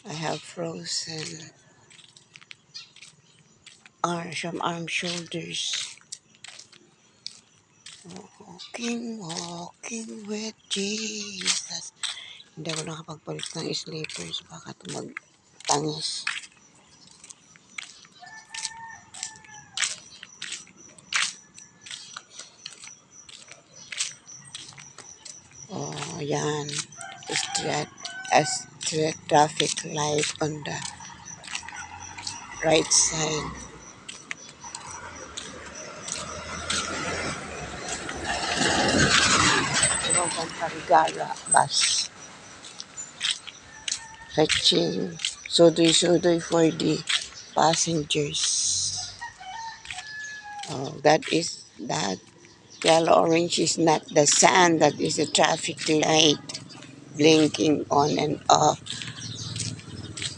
I have frozen some arm shoulders. Walking with Jesus. Hindi ako nakapagpalit ng slippers. Baka ito magtangis. Oh, yan. Street traffic light on the right side. Rogan Parigara bus. Fetching sudoy-sudoy for the passengers. Oh, that yellow orange is not the sun, that is a traffic light blinking on and off.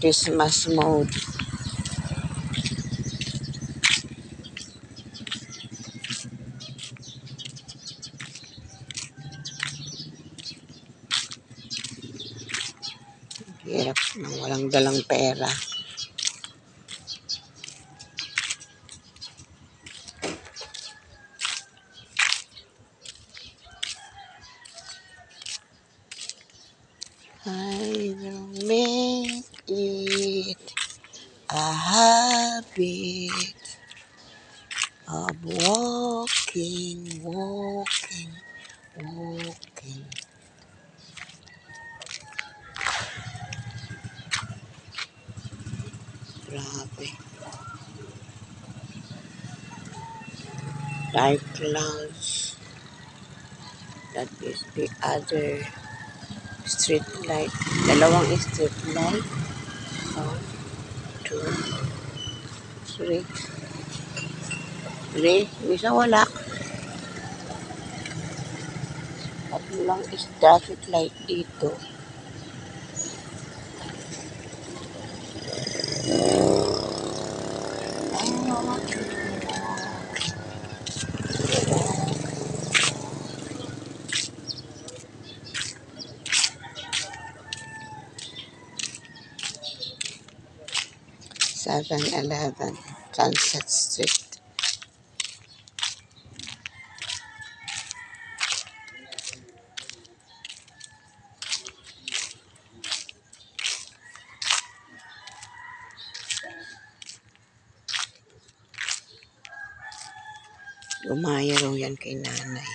Christmas mode. Hirap ng walang dalang pera. I will make it a habit of walking. Grabe. Dark clouds. That is the other street light. Dalawang street light. 1, 2, 3. Isa wala. Tatlo lang is traffic light dito. Oh, 7-Eleven, Sunset Street. Umaya raw yan kay nanay.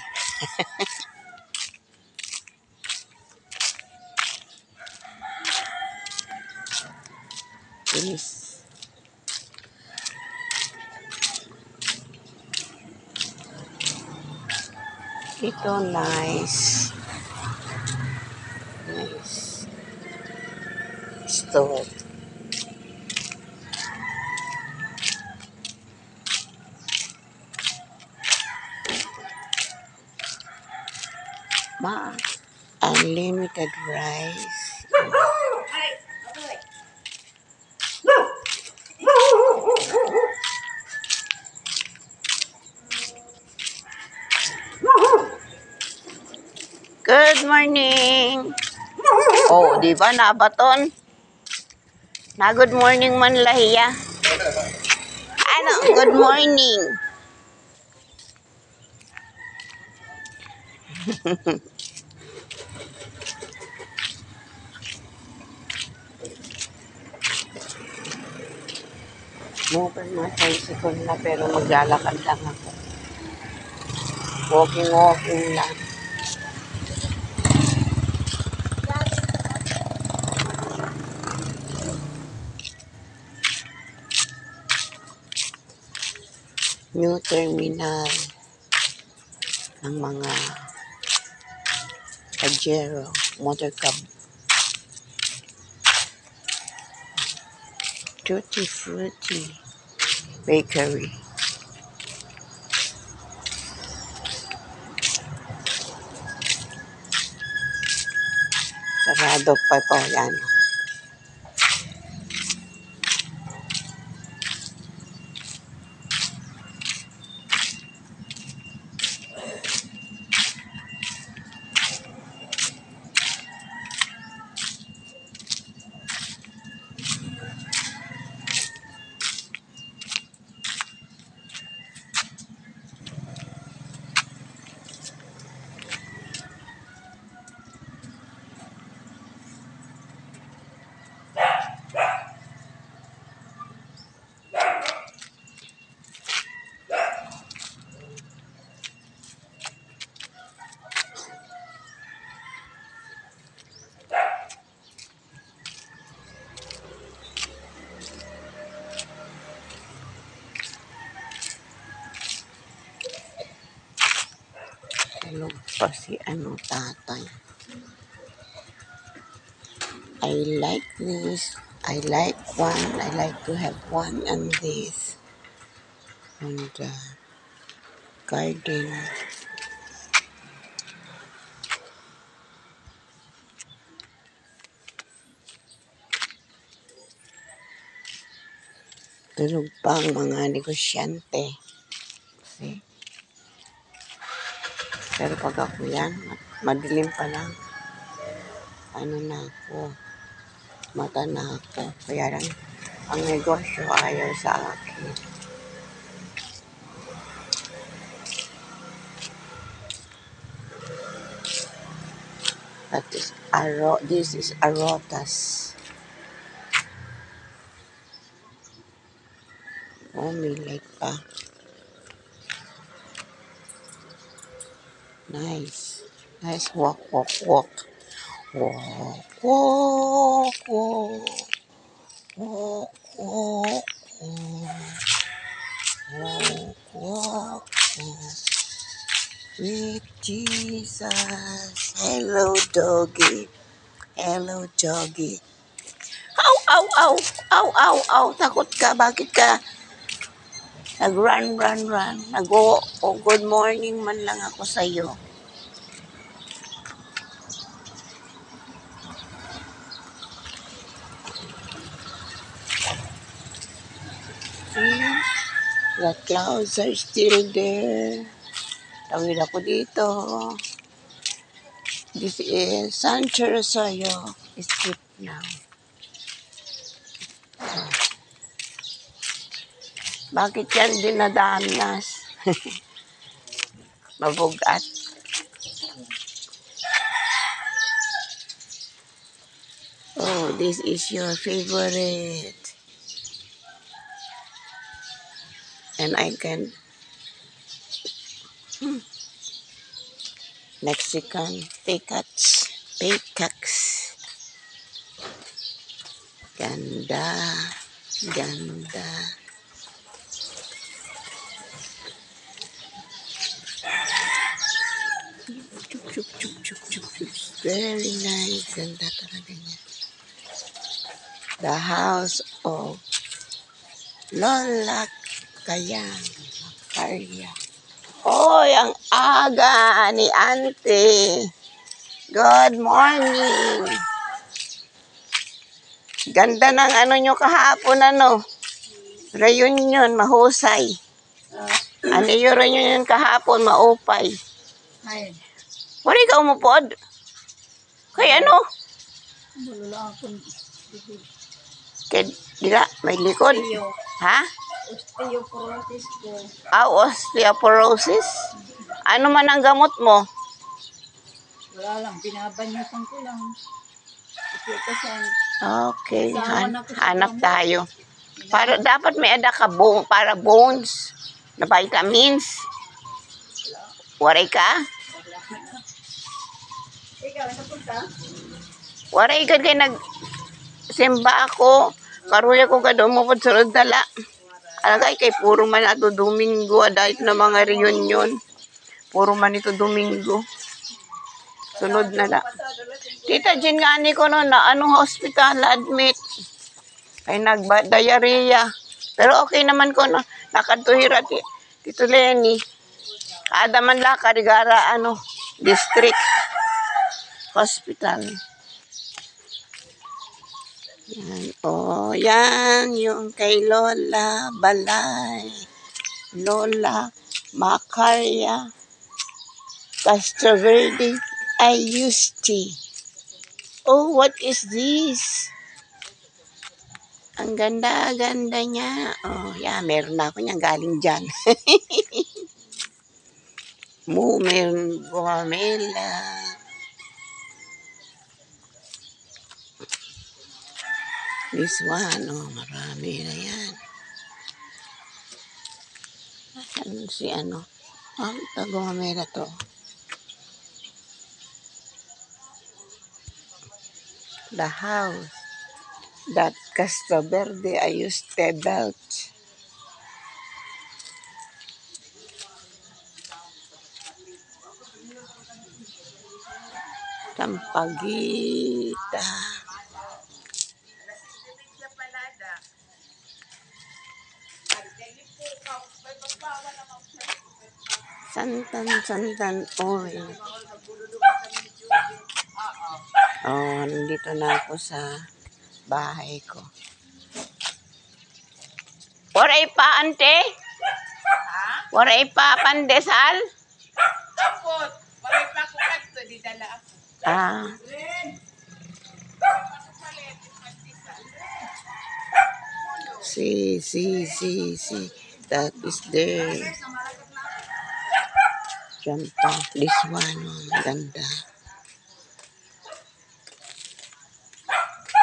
Please. Ito nice. Nice. Store. Unlimited rice. Good morning. Oh, di ba nabaton? Na good morning man lahiya. Ano, good morning. Moving my tricycle na pero maglalakad lang ako. Walking lang. New terminal ng mga Pajero, motor cab. Tutti Frutti Bakery. Sarado pa to, yan. pa si tatay. I like this. I like one. I like to have one and this. And garden. Tulog pa ang mga negosyante. See? Pero pag ako yan, madilim pa lang. Ano na ako, mata na ako. Kaya lang, ang negosyo ayaw sa akin. This is arotas. Oh, may light pa. Nice. Nice walk, walk, walk. Walk, walk, walk. Walk, walk, walk. Walk, walk, walk. With Jesus. Hello, doggy. Hello, doggy. Ow, ow, ow. Ow, ow, ow. Takot ka. Bakit ka? Nag-run, run, run. Good morning man lang ako sa'yo. See? The clouds are still there. Tawid ako dito. This is San Chorosoyo Street now. Bakit yan dinadanas? Mabugat. Oh, this is your favorite. And I can Mexican peacocks. Ganda. Ganda. Chup, chup, chup, chup, chup, chup. Very nice. Ganda talaga niya. The house of Lola Kayang Macarya. Hoy, ang aga ni Auntie. Good morning. Ganda ng ano nyo kahapon, ano? Reunion, mahusay. Ano yung reunion kahapon, maupay. Ay, Wala ka umupod? Kaya ano? bulula akong Kaya, dila, may likod. Ha? osteoporosis ko. Osteoporosis? Ano man ang gamot mo? Wala lang, binabanyutan ko lang. Ipitasan. Okay, hanap tayo. Dapat may ada ka para bones na vitamins. Waray ka? Ikaw, napunta? Waray ka kay nagsimba ako. Karuya ko ka doon mo po sunod dala. Alagay kay puro man ato Domingo. Dahil na mga reunion. Puro man ito Domingo. Sunod na la. Tita Jean nga ni ko no na anong hospital admit. Ay nagba-diarrhea. Pero okay naman ko no. Nakatuhira Tito Lenny. Ada man la karigara district hospital. Yan. Oh, yan yung kay Lola Balay. Lola Macarya Castroverde Ayusti. Oh, what is this? Ang ganda-ganda niya. Oh, yeah, meron na ako niyan galing dyan. Meron gumamela. This one, oh, marami na yan. Ano si gumamela to. The house that Castroverde Ayuste built. Sampaguita. Santan Oil. Oh, nandito na ako sa bahay ko. Waray pa, ante? Waray pa, pandesal? Apot, waray pa ko kadto di dala ako. Ah. See. That is there. Diyan pa. This one, oh, ganda.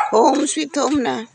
Home, sweet home na.